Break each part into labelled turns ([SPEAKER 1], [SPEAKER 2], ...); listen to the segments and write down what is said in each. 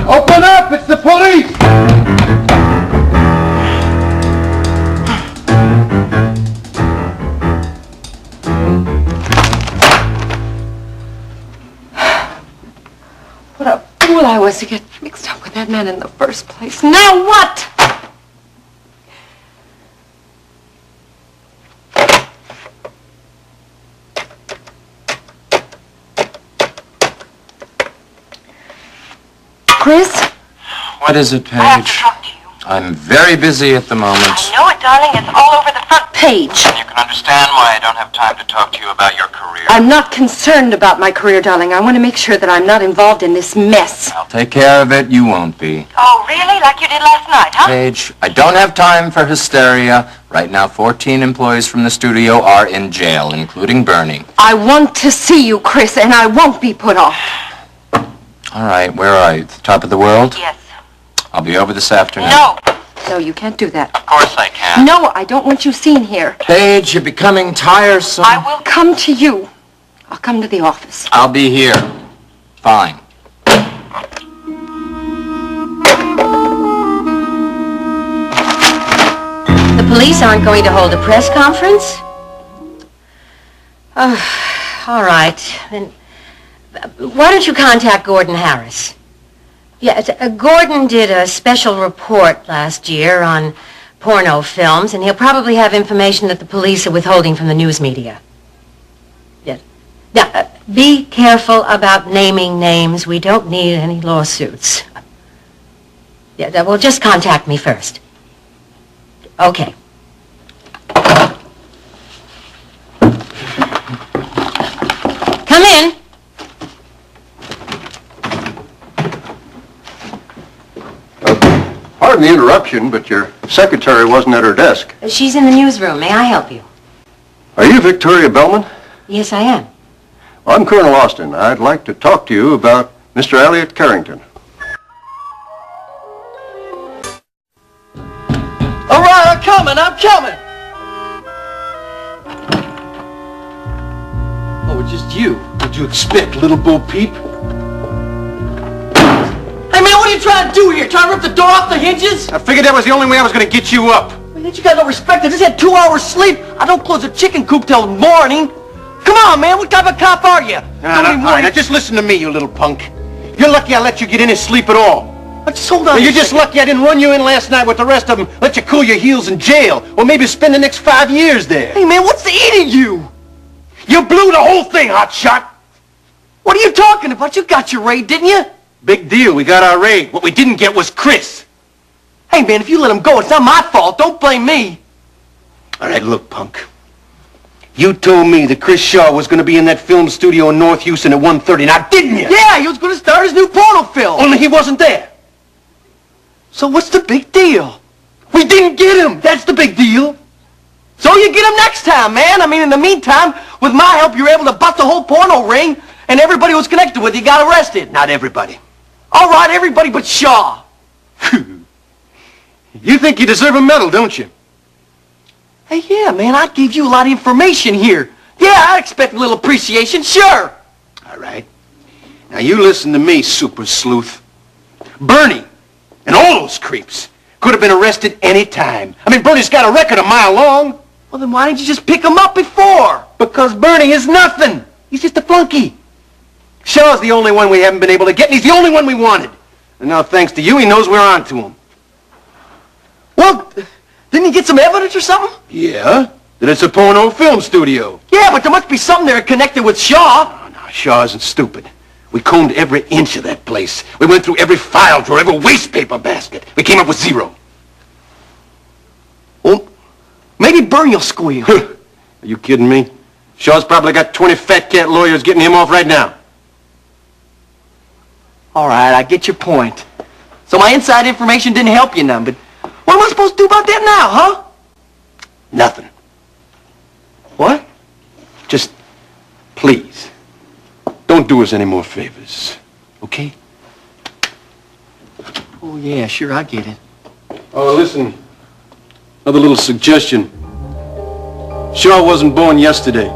[SPEAKER 1] Open up! It's the police!
[SPEAKER 2] What a fool I was to get mixed up with that man in the first place. Now what? Chris?
[SPEAKER 3] What is it, Paige?
[SPEAKER 4] I have to talk to you.
[SPEAKER 3] I'm very busy at the moment.
[SPEAKER 4] I know it, darling. It's all over the front page.
[SPEAKER 3] You can understand why I don't have time to talk to you about your career.
[SPEAKER 2] I'm not concerned about my career, darling. I want to make sure that I'm not involved in this mess.
[SPEAKER 3] I'll take care of it. You won't be.
[SPEAKER 4] Oh, really? Like you did last night, huh?
[SPEAKER 3] Paige, I don't have time for hysteria. Right now, 14 employees from the studio are in jail, including Bernie.
[SPEAKER 2] I want to see you, Chris, and I won't be put off.
[SPEAKER 3] All right, where are you? At the top of the world?
[SPEAKER 4] Yes.
[SPEAKER 3] I'll be over this afternoon.
[SPEAKER 4] No.
[SPEAKER 2] No, you can't do that.
[SPEAKER 3] Of course I can.
[SPEAKER 2] No, I don't want you seen here.
[SPEAKER 3] Paige, you're becoming tiresome.
[SPEAKER 2] I will come to you. I'll come to the office.
[SPEAKER 3] I'll be here. Fine.
[SPEAKER 5] The police aren't going to hold a press conference? Oh, all right. Then why don't you contact Gordon Harris? Yes, Gordon did a special report last year on porno films, and he'll probably have information that the police are withholding from the news media. Yes. Now, be careful about naming names. We don't need any lawsuits. Yeah, well, just contact me first. Okay. Come in.
[SPEAKER 1] Pardon the interruption, but your secretary wasn't at her desk.
[SPEAKER 5] She's in the newsroom. May I help you?
[SPEAKER 1] Are you Victoria Bellman?
[SPEAKER 5] Yes, I am.
[SPEAKER 1] I'm Colonel Austin. I'd like to talk to you about Mr. Elliot Carrington.
[SPEAKER 6] All right, I'm coming. Oh, it's just you. What'd you expect, little Bo Peep? Hey, man, what are you trying to do here? Trying to rip the door off the hinges?
[SPEAKER 1] I figured that was the only way I was going to get you up.
[SPEAKER 6] Man, you got no respect. I just had 2 hours sleep. I don't close the chicken coop till morning. Come on, man. What type of cop are you?
[SPEAKER 1] All right, now just listen to me, you little punk. You're lucky I let you get in and sleep at all.
[SPEAKER 6] Just hold on.
[SPEAKER 1] You're just lucky I didn't run you in last night with the rest of them, let you cool your heels in jail, or maybe spend the next 5 years there.
[SPEAKER 6] Hey, man, what's the eating you?
[SPEAKER 1] You blew the whole thing, hotshot.
[SPEAKER 6] What are you talking about? You got your raid, didn't you?
[SPEAKER 1] Big deal. We got our raid. What we didn't get was Chris.
[SPEAKER 6] Hey, man, if you let him go, it's not my fault. Don't blame me.
[SPEAKER 1] All right, look, punk. You told me that Chris Shaw was going to be in that film studio in North Houston at 1:30, now didn't you?
[SPEAKER 6] Yeah, he was going to start his new porno film.
[SPEAKER 1] Only he wasn't there.
[SPEAKER 6] So what's the big deal?
[SPEAKER 1] We didn't get him. That's the big deal.
[SPEAKER 6] So you get him next time, man. I mean, in the meantime, with my help, you were able to bust the whole porno ring, and everybody who was connected with you got arrested.
[SPEAKER 1] Not everybody.
[SPEAKER 6] All right, everybody but Shaw.
[SPEAKER 1] You think you deserve a medal, don't you?
[SPEAKER 6] Hey, yeah, man, I gave you a lot of information here. Yeah, I expect a little appreciation, sure.
[SPEAKER 1] All right. Now you listen to me, super sleuth. Bernie and all those creeps could have been arrested any time. I mean, Bernie's got a record a mile long.
[SPEAKER 6] Well, then why didn't you just pick him up before?
[SPEAKER 1] Because Bernie is nothing. He's just a flunky. Shaw's the only one we haven't been able to get, and he's the only one we wanted. And now, thanks to you, he knows we're on to him.
[SPEAKER 6] Well, didn't you get some evidence or something?
[SPEAKER 1] Yeah? That it's a porno film studio.
[SPEAKER 6] Yeah, but there must be something there connected with Shaw.
[SPEAKER 1] Oh, no, Shaw isn't stupid. We combed every inch of that place. We went through every file drawer, every waste paper basket. We came up with zero.
[SPEAKER 6] Well, maybe Bernie will squeal.
[SPEAKER 1] Are you kidding me? Shaw's probably got 20 fat cat lawyers getting him off right now.
[SPEAKER 6] All right, I get your point. So my inside information didn't help you none, but what am I supposed to do about that now, huh?
[SPEAKER 1] Nothing.
[SPEAKER 6] What?
[SPEAKER 1] Just, please, don't do us any more favors, okay?
[SPEAKER 6] Oh, yeah, sure, I get it.
[SPEAKER 1] Oh, listen, another little suggestion. Shaw wasn't born yesterday.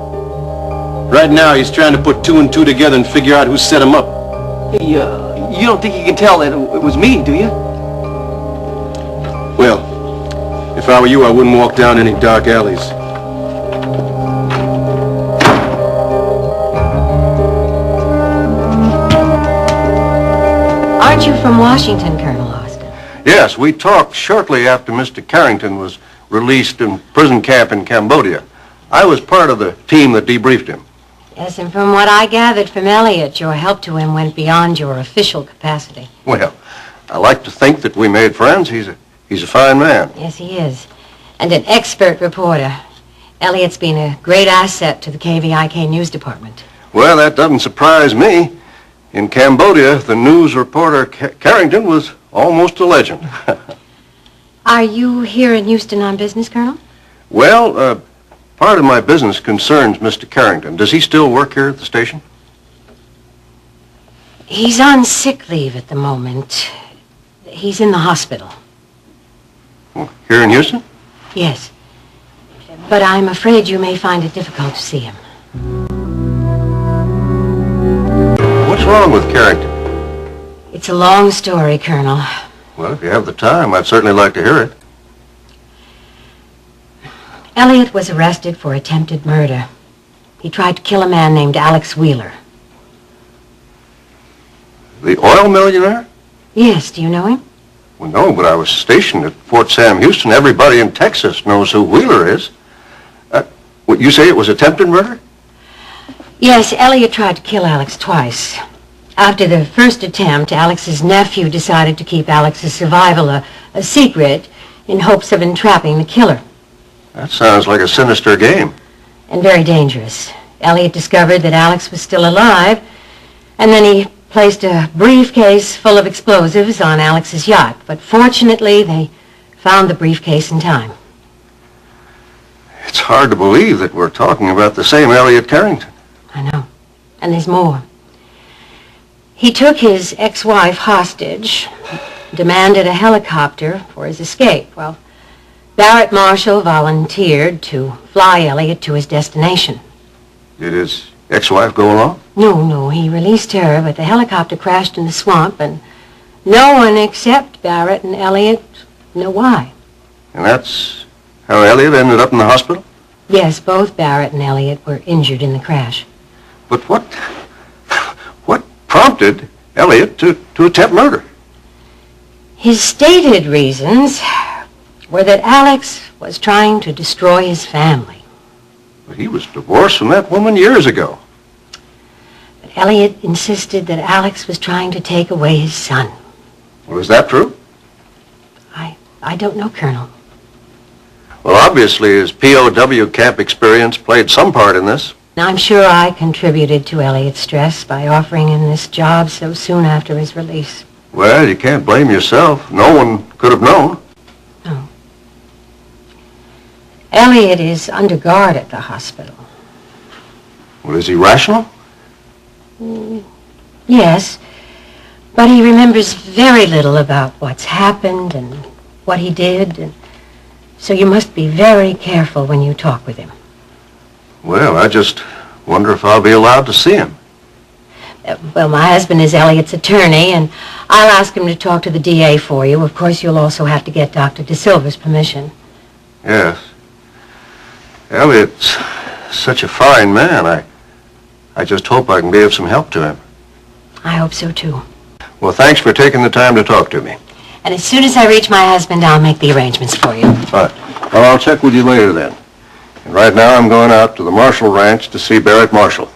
[SPEAKER 1] Right now, he's trying to put 2 and 2 together and figure out who set him up.
[SPEAKER 6] Hey, you don't think you can tell that it was me, do you?
[SPEAKER 1] Well, if I were you, I wouldn't walk down any dark alleys.
[SPEAKER 5] Aren't you from Washington, Colonel Austin?
[SPEAKER 7] Yes, we talked shortly after Mr. Carrington was released in prison camp in Cambodia. I was part of the team that debriefed him.
[SPEAKER 5] Yes, and from what I gathered from Elliot, your help to him went beyond your official capacity.
[SPEAKER 7] Well, I like to think that we made friends. He's a fine man.
[SPEAKER 5] Yes, he is. And an expert reporter. Elliot's been a great asset to the KVIK news department.
[SPEAKER 7] Well, that doesn't surprise me. In Cambodia, the news reporter Carrington was almost a legend.
[SPEAKER 5] Are you here in Houston on business, Colonel?
[SPEAKER 7] Well, part of my business concerns Mr. Carrington. Does he still work here at the station?
[SPEAKER 5] He's on sick leave at the moment. He's in the hospital.
[SPEAKER 7] Here in Houston?
[SPEAKER 5] Yes. But I'm afraid you may find it difficult to see him.
[SPEAKER 7] What's wrong with Carrington?
[SPEAKER 5] It's a long story, Colonel.
[SPEAKER 7] Well, if you have the time, I'd certainly like to hear it.
[SPEAKER 5] Elliot was arrested for attempted murder. He tried to kill a man named Alex Wheeler.
[SPEAKER 7] The oil millionaire?
[SPEAKER 5] Yes, do you know him?
[SPEAKER 7] Well, no, but I was stationed at Fort Sam Houston. Everybody in Texas knows who Wheeler is. What, you say it was attempted murder?
[SPEAKER 5] Yes, Elliot tried to kill Alex twice. After the first attempt, Alex's nephew decided to keep Alex's survival a secret in hopes of entrapping the killer.
[SPEAKER 7] That sounds like a sinister game.
[SPEAKER 5] And very dangerous. Elliot discovered that Alex was still alive, and then he placed a briefcase full of explosives on Alex's yacht. But fortunately, they found the briefcase in time.
[SPEAKER 7] It's hard to believe that we're talking about the same Elliot Carrington.
[SPEAKER 5] I know. And there's more. He took his ex-wife hostage, demanded a helicopter for his escape. Well, Barrett Marshall volunteered to fly Elliot to his destination.
[SPEAKER 7] Did his ex-wife go along?
[SPEAKER 5] No, he released her, but the helicopter crashed in the swamp, and no one except Barrett and Elliot know why.
[SPEAKER 7] And that's how Elliot ended up in the hospital?
[SPEAKER 5] Yes, both Barrett and Elliot were injured in the crash.
[SPEAKER 7] But what prompted Elliot to attempt murder?
[SPEAKER 5] His stated reasons were that Alex was trying to destroy his family.
[SPEAKER 7] But he was divorced from that woman years ago.
[SPEAKER 5] But Elliot insisted that Alex was trying to take away his son.
[SPEAKER 7] Well, is that true?
[SPEAKER 5] I don't know, Colonel.
[SPEAKER 7] Well, obviously his POW camp experience played some part in this.
[SPEAKER 5] I'm sure I contributed to Elliot's stress by offering him this job so soon after his release.
[SPEAKER 7] Well, you can't blame yourself. No one could have known.
[SPEAKER 5] No. Elliot is under guard at the hospital.
[SPEAKER 7] Well, is he rational?
[SPEAKER 5] Yes, but he remembers very little about what's happened and what he did, and so you must be very careful when you talk with him.
[SPEAKER 7] Well, I just wonder if I'll be allowed to see him.
[SPEAKER 5] Well, my husband is Elliot's attorney, and I'll ask him to talk to the DA for you. Of course, you'll also have to get Dr. De Silva's permission.
[SPEAKER 7] Yes. Elliot's such a fine man. I just hope I can be of some help to him.
[SPEAKER 5] I hope so, too.
[SPEAKER 7] Well, thanks for taking the time to talk to me.
[SPEAKER 5] And as soon as I reach my husband, I'll make the arrangements for you.
[SPEAKER 7] All right. Well, I'll check with you later then. And right now I'm going out to the Marshall Ranch to see Barrett Marshall.